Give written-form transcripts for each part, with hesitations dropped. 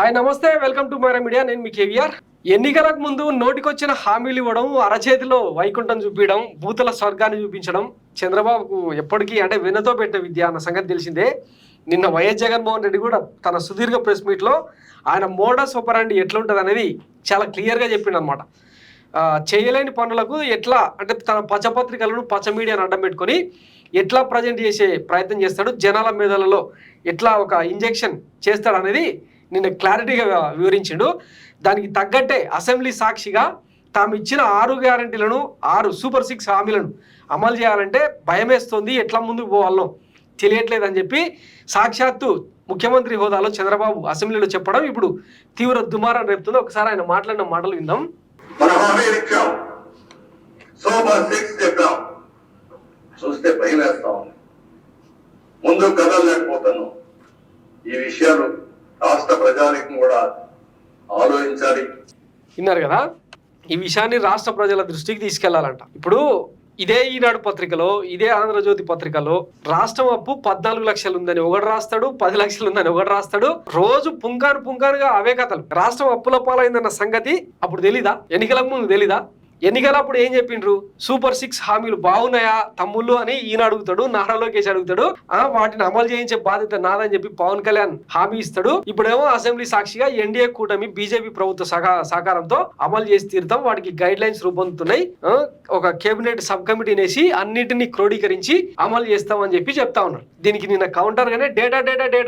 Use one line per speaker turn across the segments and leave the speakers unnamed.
Hi నమస్తే, welcome to Myra media. నేను మీ కేవీఆర్. ఎన్నికలకు ముందు నోటికొచ్చిన హామీలు ఇవ్వడం, అరచేతిలో వైకుంఠం చూపించడం, భూతల స్వర్గాన్ని చూపించడం చంద్రబాబుకు ఎప్పటికీ అంటే వెనతో పెట్టే విద్య అన్న సంగతి తెలిసిందే. నిన్న వైఎస్ జగన్మోహన్ రెడ్డి కూడా తన సుదీర్ఘ ప్రెస్ మీట్లో ఆయన మోడస్ ఆపరాండి ఎట్లుంటుంది అనేది చాలా క్లియర్గా చెప్పిండు అనమాట. చేయలేని పనులకు ఎట్లా అంటే తన పచ్చపత్రికలను పచ్చ మీడియాను అడ్డం పెట్టుకొని ఎట్లా ప్రజెంట్ చేసే ప్రయత్నం చేస్తాడు, జనాల మీదలలో ఎట్లా ఒక ఇంజెక్షన్ చేస్తాడు అనేది నిన్న క్లారిటీగా వివరించిండు. దానికి తగ్గట్టే అసెంబ్లీ సాక్షిగా తాము ఇచ్చిన 6 గ్యారంటీలను 6 సూపర్ 6 హామీలను అమలు చేయాలంటే భయమేస్తుంది, ఎట్లా ముందుకు పోవాలో తెలియట్లేదని చెప్పి సాక్షాత్తు ముఖ్యమంత్రి హోదాలో చంద్రబాబు అసెంబ్లీలో చెప్పడం ఇప్పుడు తీవ్ర దుమారం రేపుతుంది. ఒకసారి ఆయన మాట్లాడిన మాటలు విందాం.
చూస్తే భయం వేస్తాం, ముందు కదలలేకపోతాను. ఈ విషయాలు రాష్ట్ర ప్రజానికం కూడా ఆలోచించాలి.
విన్నారు కదా, ఈ విషయాన్ని రాష్ట్ర ప్రజల దృష్టికి తీసుకెళ్లాలంట. ఇప్పుడు ఇదే ఈనాడు పత్రికలో, ఇదే ఆంధ్రజ్యోతి పత్రికలో రాష్ట్రం అప్పు 14 లక్షలు ఉందని ఒకటి రాస్తాడు, 10 లక్షలు ఉందని ఒకటి రాస్తాడు. రోజు పుంకానుగా అవే కథలు. రాష్ట్రం అప్పుల పాలైందన్న సంగతి అప్పుడు తెలీదా? ఎన్నికలకు ముందు తెలీదా? ఎన్నికలప్పుడు ఏం చెప్పిండ్రు? సూపర్ 6 హామీలు బాగున్నాయా తమ్ముళ్ళు అని ఈయన అడుగుతాడు, నారా లోకేష్ అడుగుతాడు. వాటిని అమలు చేయించే బాధ్యత నాదని చెప్పి పవన్ కళ్యాణ్ హామీ ఇస్తాడు. ఇప్పుడేమో అసెంబ్లీ సాక్షిగా ఎన్డీఏ కూటమి బీజేపీ ప్రభుత్వ సహకారంతో అమలు చేసి తీరుతాం, వాటికి గైడ్ లైన్స్ రూపొందుతున్నాయి, ఒక కేబినెట్ సబ్ కమిటీని వేసి అన్నిటినీ క్రోడీకరించి అమలు చేస్తామని చెప్పి చెప్తా ఉన్నారు. దీనికి నిన్న కౌంటర్ గానే డేటా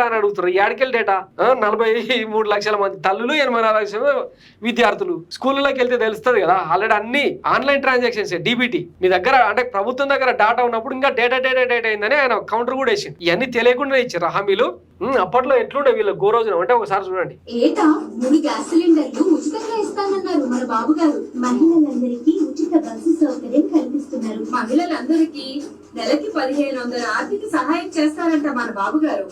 అని అడుగుతారు. ఏడికెళ్ళి డేటా? 43 లక్షల మంది తల్లులు, 84 లక్షల విద్యార్థులు. స్కూళ్ళలోకి వెళ్తే తెలుస్తుంది కదా. ఆల్రెడీ అన్ని ఆన్లైన్ ట్రాన్సాక్షన్స్ డీబీటీ మీ దగ్గర అంటే ప్రభుత్వం దగ్గర డాటా ఉన్నప్పుడు ఇంకా డేటా అయిందని ఆయన కౌంటర్ కూడా వేసింది. ఇవన్నీ తెలియకుండా ఇచ్చారు హామీలు. అప్పట్లో ఎట్లుండే వీళ్ళ గోరోజునం అంటే ఒకసారి చూడండి.
ఏటా 3 గ్యాస్ సిలిండర్లు ఉచితంగా ఇస్తానన్నారు మన బాబు గారు. మహిళలందరికీ ఉచిత బస్సు సౌకర్యం కల్పిస్తున్నారు. మహిళలందరికీ నెలకి 1500 ఆర్థిక సహాయం చేస్తారంట మన బాబు గారు.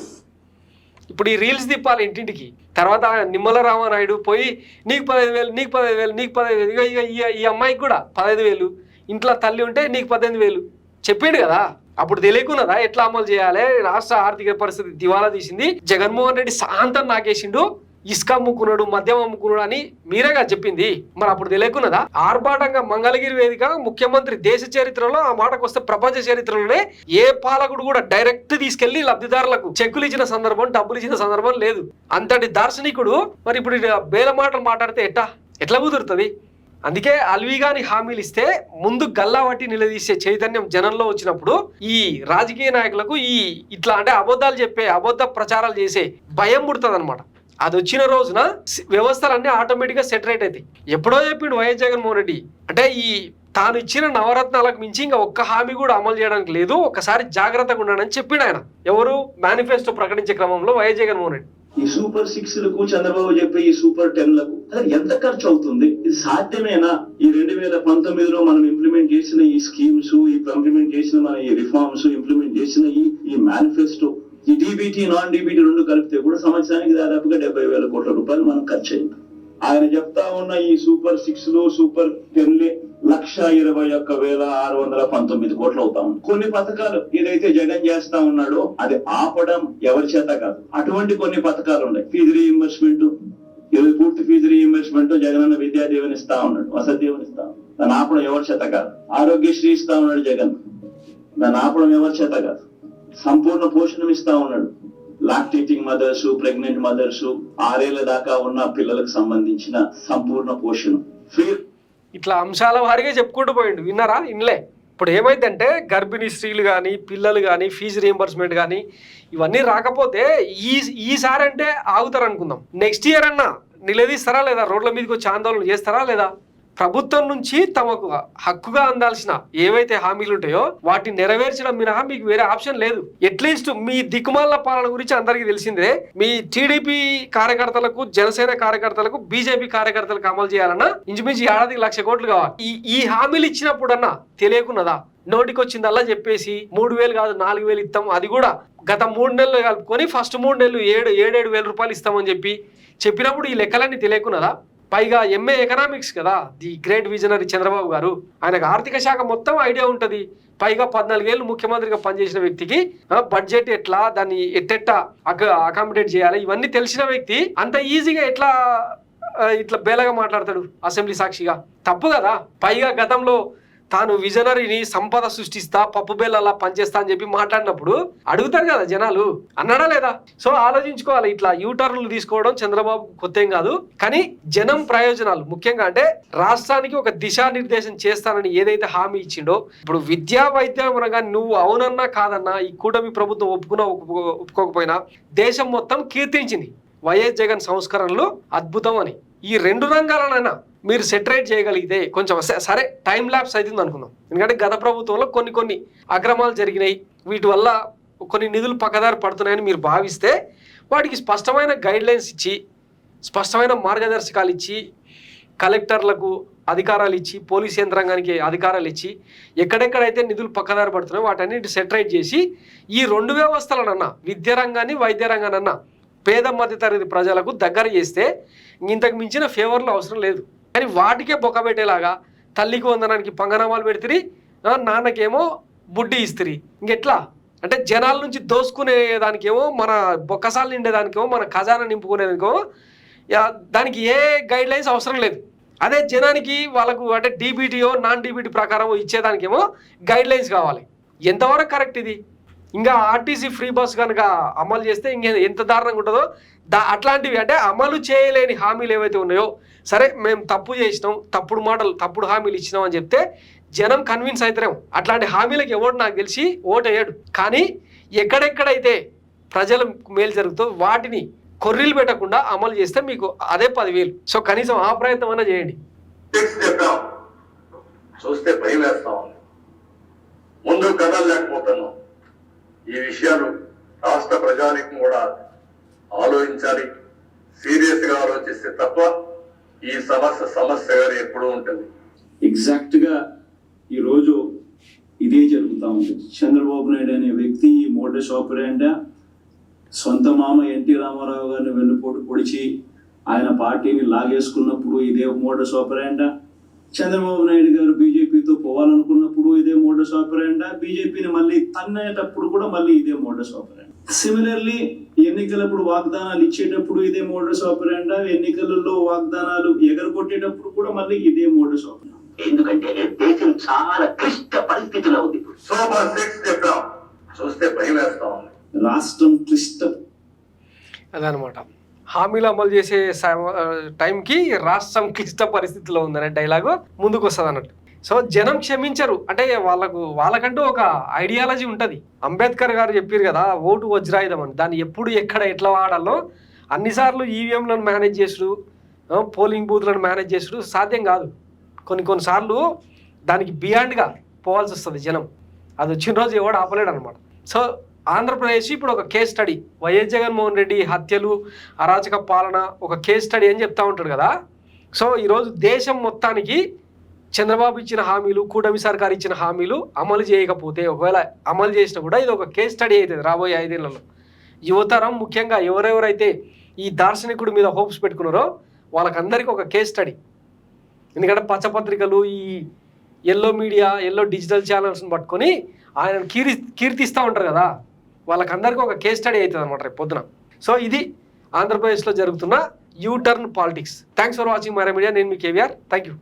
ఇప్పుడు ఈ రీల్స్ తిప్పాలి ఇంటింటికి. తర్వాత నిమ్మల రామానాయుడు పోయి నీకు 15,000, నీకు 15,000, నీకు 15,000, ఈ అమ్మాయికి కూడా 15,000, ఇంట్లో తల్లి ఉంటే నీకు 18,000 చెప్పిండు కదా. అప్పుడు తెలియకున్నదా ఎట్లా అమలు చేయాలి? రాష్ట్ర ఆర్థిక పరిస్థితి దివాలా తీసింది. జగన్మోహన్ రెడ్డి సాంతం నాకేసిండు, ఇసుక అమ్ముకున్నాడు, మద్యం అమ్ముకున్నాడు అని మీరేగా చెప్పింది. మరి అప్పుడు తెలియకున్నదా? ఆర్భాటంగా మంగళగిరి వేదిక ముఖ్యమంత్రి దేశ చరిత్రలో, ఆ మాటకు వస్తే ప్రపంచ చరిత్రలోనే ఏ పాలకుడు కూడా డైరెక్ట్ తీసుకెళ్లి లబ్ధిదారులకు చెక్కులు ఇచ్చిన సందర్భం, డబ్బులు ఇచ్చిన సందర్భం లేదు. అంతటి దార్శనికుడు మరి ఇప్పుడు బేల మాటలు మాట్లాడితే ఎట్లా కుదురుతుంది? అందుకే అల్విగాని హామీలు ఇస్తే ముందు గల్లావట్టి నిలదీసే చైతన్యం జనంలో వచ్చినప్పుడు ఈ రాజకీయ నాయకులకు ఇట్లా అంటే అబద్ధాలు చెప్పే, అబద్ధ ప్రచారాలు చేసే భయం పుడుతుంది అనమాట. అది వచ్చిన రోజున వ్యవస్థలన్నీ ఆటోమేటిక్గా సెటరేట్ అవుతాయి. ఎప్పుడో చెప్పిండు వైఎస్ జగన్మోహన్ రెడ్డి అంటే తాను ఇచ్చిన నవరత్నాలకు మించి ఇంకా ఒక్క హామీ కూడా అమలు చేయడానికి లేదు, ఒకసారి జాగ్రత్తగా ఉండాలని చెప్పిండు ఆయన. ఎవరు? మేనిఫెస్టో ప్రకటించే క్రమంలో వైఎస్ జగన్మోహన్ రెడ్డి.
ఈ సూపర్ 6లకు చంద్రబాబు చెప్పే ఈ సూపర్ 10లకు అసలు ఎంత ఖర్చు అవుతుంది? ఇది సాధ్యమేనా? ఈ 2019లో మనం ఇంప్లిమెంట్ చేసిన ఈ స్కీమ్స్, ఇంప్లిమెంట్ చేసిన మన ఈ రిఫార్మ్స్, ఇంప్లిమెంట్ చేసిన ఈ మేనిఫెస్టో, ఈ డీబీటీ నాన్ డీబీటీ 2 కలిపితే కూడా సంవత్సరానికి దాదాపుగా 70,000 కోట్ల రూపాయలు మనం ఖర్చు అయింది. ఆయన చెప్తా ఉన్న ఈ సూపర్ 6లు సూపర్ 10లే 1,21,619 కోట్లు అవుతా ఉంది. కొన్ని పథకాలు ఏదైతే జగన్ చేస్తా ఉన్నాడో అది ఆపడం ఎవరి చేత కాదు. అటువంటి కొన్ని పథకాలు ఉన్నాయి. ఫీజు రీఇంబర్స్మెంట్, పూర్తి ఫీజు రీఇంబర్స్మెంట్ జగనన్న విద్యా దీవెన ఇస్తా ఉన్నాడు, వసతి దీవెన ఇస్తా ఉన్నాడు, దాన్ని ఆపడం ఎవరి చేత కాదు. ఆరోగ్యశ్రీ ఇస్తా ఉన్నాడు జగన్, దాన్ని ఆపడం ఎవరి చేత కాదు. సంపూర్ణ పోషణం ఇస్తా ఉన్నాడు. లాక్టేటింగ్ మదర్స్, ప్రెగ్నెంట్ మదర్స్, 6 ఏళ్ల దాకా ఉన్న పిల్లలకు సంబంధించిన సంపూర్ణ పోషణం ఫ్రీ.
ఇట్లా అంశాల వారిగా చెప్పుకుంటూ పోయిండు. విన్నారా? ఇన్లే. ఇప్పుడు ఏమైందంటే గర్భిణీ స్త్రీలు కానీ, పిల్లలు కానీ, ఫీజు రీఎంబర్స్మెంట్ కానీ ఇవన్నీ రాకపోతే ఈసారి అంటే ఆగుతారు అనుకుందాం. నెక్స్ట్ ఇయర్ అన్నా నిలదీస్తారా లేదా? రోడ్ల మీదకి వచ్చి ఆందోళన చేస్తారా లేదా? ప్రభుత్వం నుంచి తమకు హక్కుగా అందాల్సిన ఏవైతే హామీలు ఉంటాయో వాటిని నెరవేర్చడం మినహా మీకు వేరే ఆప్షన్ లేదు. అట్లీస్ట్ మీ దిక్కుమాల పాలన గురించి అందరికీ తెలిసిందే. మీ టీడీపీ కార్యకర్తలకు, జనసేన కార్యకర్తలకు, బీజేపీ కార్యకర్తలకు అమలు చేయాలన్నా ఇంచుమించు ఏడాదికి 1,00,000 కోట్లు కావాలి. ఈ హామీలు ఇచ్చినప్పుడన్నా తెలియకున్నదా? నోటికి వచ్చిందల్లా చెప్పేసి 3,000 కాదు 4,000 ఇస్తాం, అది కూడా గత 3 నెలలు కలుపుకొని ఫస్ట్ 3 నెలలు 7,000 రూపాయలు ఇస్తామని చెప్పినప్పుడు ఈ లెక్కలన్నీ తెలియకున్నదా? పైగా ఎంఏ ఎకనామిక్స్ కదా, ది గ్రేట్ విజనరీ చంద్రబాబు గారు. ఆయనకు ఆర్థిక శాఖ మొత్తం ఐడియా ఉంటుంది. పైగా 14 ఏళ్ళు ముఖ్యమంత్రిగా పనిచేసిన వ్యక్తికి బడ్జెట్ ఎట్లా, దాన్ని ఎట్టెట్టా అకామిడేట్ చేయాలి, ఇవన్నీ తెలిసిన వ్యక్తి అంత ఈజీగా ఎట్లా ఇట్లా బేలగా మాట్లాడతాడు అసెంబ్లీ సాక్షిగా? తప్పు కదా. పైగా గతంలో తాను విజనరీని, సంపద సృష్టిస్తా, పప్పు బేలలా పనిచేస్తా అని చెప్పి మాట్లాడినప్పుడు అడుగుతారు కదా జనాలు, అన్నాడా లేదా? సో ఆలోచించుకోవాలి. ఇట్లా యూటర్న్లు తీసుకోవడం చంద్రబాబు కొత్త ఏం కాదు. కానీ జనం ప్రయోజనాలు ముఖ్యంగా అంటే రాష్ట్రానికి ఒక దిశానిర్దేశం చేస్తానని ఏదైతే హామీ ఇచ్చిండో, ఇప్పుడు విద్యా వైద్యం అనగా నువ్వు అవునన్నా కాదన్నా ఈ కూటమి ప్రభుత్వం ఒప్పుకున్నా ఒప్పుకోకపోయినా దేశం మొత్తం కీర్తించింది వైఎస్ జగన్ సంస్కరణలు అద్భుతం అని. ఈ 2 రంగాలనైనా మీరు సెటరేట్ చేయగలిగితే కొంచెం సరే టైం ల్యాప్స్ అవుతుంది అనుకుందాం. ఎందుకంటే గత ప్రభుత్వంలో కొన్ని అక్రమాలు జరిగినాయి, వీటి వల్ల కొన్ని నిధులు పక్కదారి పడుతున్నాయని మీరు భావిస్తే వాటికి స్పష్టమైన గైడ్లైన్స్ ఇచ్చి, స్పష్టమైన మార్గదర్శకాలు ఇచ్చి, కలెక్టర్లకు అధికారాలు ఇచ్చి, పోలీస్ యంత్రాంగానికి అధికారాలు ఇచ్చి, ఎక్కడెక్కడైతే నిధులు పక్కదారి పడుతున్నాయో వాటన్నిటి సెటరేట్ చేసి ఈ 2 వ్యవస్థలనన్నా, విద్యా రంగాన్ని వైద్య రంగానన్నా పేద మధ్యతరగతి ప్రజలకు దగ్గర చేస్తే ఇంతకు మించిన ఫేవర్లు అవసరం లేదు. కానీ వాటికే బొక్కబెట్టేలాగా తల్లికి వందనానికి పంగనామాలు పెడితిరి, నాన్నకేమో బుడ్డి ఇస్తిరి. ఇంకెట్లా అంటే జనాల నుంచి దోసుకునే దానికేమో, మన బొక్కసాలు నిండేదానికేమో, మన ఖజానా నింపుకునేదానికేమో దానికి ఏ గైడ్ లైన్స్ అవసరం లేదు. అదే జనానికి వాళ్ళకు అంటే డీబీటీయో నాన్ డీబీటీ ప్రకారం ఇచ్చేదానికేమో గైడ్ లైన్స్ కావాలి. ఎంతవరకు కరెక్ట్ ఇది? ఇంకా ఆర్టీసీ ఫ్రీ బస్ కనుక అమలు చేస్తే ఎంత దారుణంగా ఉంటుందో. అట్లాంటివి అంటే అమలు చేయలేని హామీలు ఏవైతే ఉన్నాయో, సరే మేము తప్పు చేసినాం, తప్పుడు మాటలు, తప్పుడు హామీలు ఇచ్చినాం అని చెప్తే జనం కన్విన్స్ అవుతారేమో. అట్లాంటి హామీలకు ఎవడు నాకు తెలిసి ఓటు వేయడు. కానీ ఎక్కడెక్కడైతే ప్రజలకు మేలు జరుగుతుందో వాటిని కొర్రీలు పెట్టకుండా అమలు చేస్తే మీకు అదే 10,000. సో కనీసం ఆ ప్రయత్నం అన్నా చేయండి.
చూస్తే భయం వేస్తా ఉంది. ముందు కదలలేకపోతున్నాం. ఈ విషయాలు రాష్ట్ర ప్రజానికం కూడా ఆలోచించాలి. సీరియస్ గా ఆలోచిస్తే తప్ప ఈ సమస్యగా ఎప్పుడూ ఉంటుంది.
ఎగ్జాక్ట్ గా ఈ రోజు ఇదే జరుగుతూ ఉంది. చంద్రబాబు నాయుడు అనే వ్యక్తి ఈ మోడస్ ఆపరేండా సొంత మామ ఎన్టీ రామారావు గారిని వెన్నుపోటు పొడిచి ఆయన పార్టీని లాగేసుకున్నప్పుడు ఇదే మోడస్ ఆపరేండా, చంద్రబాబు నాయుడు గారు బీజేపీతో పోవాలనుకున్నప్పుడు ఇదే మోడస్ ఆపరేండా, బీజేపీని మళ్ళీ తన్నేటప్పుడు కూడా మళ్ళీ ఇదే మోడస్ ఆపరేండా. సిమిలర్లీ ఎన్నికలప్పుడు వాగ్దానాలు ఇచ్చేటప్పుడు ఇదే మోడస్ ఆపరేండా, ఎన్నికలలో వాగ్దానాలు ఎగరగొట్టేటప్పుడు కూడా మళ్ళీ ఇదే మోడస్ ఆపరేండా.
ఎందుకంటే దేశం చాలా క్లిష్ట పరిస్థితిలో ఉంది.
చూస్తే భయం వేస్తా ఉంది.
రాష్ట్రం క్లిష్టం.
అదనమాట హామీలు అమలు చేసే టైంకి రాష్ట్రం క్లిష్ట పరిస్థితిలో ఉందనే డైలాగు ముందుకు వస్తుంది అన్నట్టు. సో జనం క్షమించరు. అంటే వాళ్ళకంటూ ఒక ఐడియాలజీ ఉంటుంది. అంబేద్కర్ గారు చెప్పారు కదా, ఓటు వజ్రాయుధం అని. దాన్ని ఎప్పుడు ఎక్కడ ఎట్లా వాడాలో అన్నిసార్లు ఈవీఎంలను మేనేజ్ చేసుడు, పోలింగ్ బూత్లను మేనేజ్ చేసుడు సాధ్యం కాదు. కొన్నిసార్లు దానికి బియాండ్గా పోవాల్సి వస్తుంది జనం. అది వచ్చిన రోజు ఎవడు ఆపలేడు అనమాట. సో ఆంధ్రప్రదేశ్ ఇప్పుడు ఒక case study. YS Jaganmohan Reddy హత్యలు, అరాచక పాలన ఒక కేస్ స్టడీ అని చెప్తా ఉంటాడు కదా. సో ఈరోజు దేశం మొత్తానికి చంద్రబాబు ఇచ్చిన హామీలు, కూటమి సర్కారు ఇచ్చిన హామీలు అమలు చేయకపోతే, ఒకవేళ అమలు చేసినా కూడా ఇది ఒక కేస్ స్టడీ అవుతుంది రాబోయే 5 ఏళ్లలో. యువతరం ముఖ్యంగా ఎవరెవరైతే ఈ దార్శనికుడి మీద హోప్స్ పెట్టుకున్నారో వాళ్ళకందరికీ ఒక కేస్ స్టడీ. ఎందుకంటే పచ్చపత్రికలు, ఈ ఎల్లో మీడియా, ఎల్లో డిజిటల్ ఛానల్స్ని పట్టుకొని ఆయన కీర్తిస్తూ ఉంటారు కదా, వాళ్ళకందరికీ ఒక కేస్ స్టడీ అవుతుంది అనమాట రేపు పొద్దున. సో ఇది ఆంధ్రప్రదేశ్లో జరుగుతున్న U turn politics. Thanks for watching Myra media. నేను మీ కేవీఆర్. Thank you.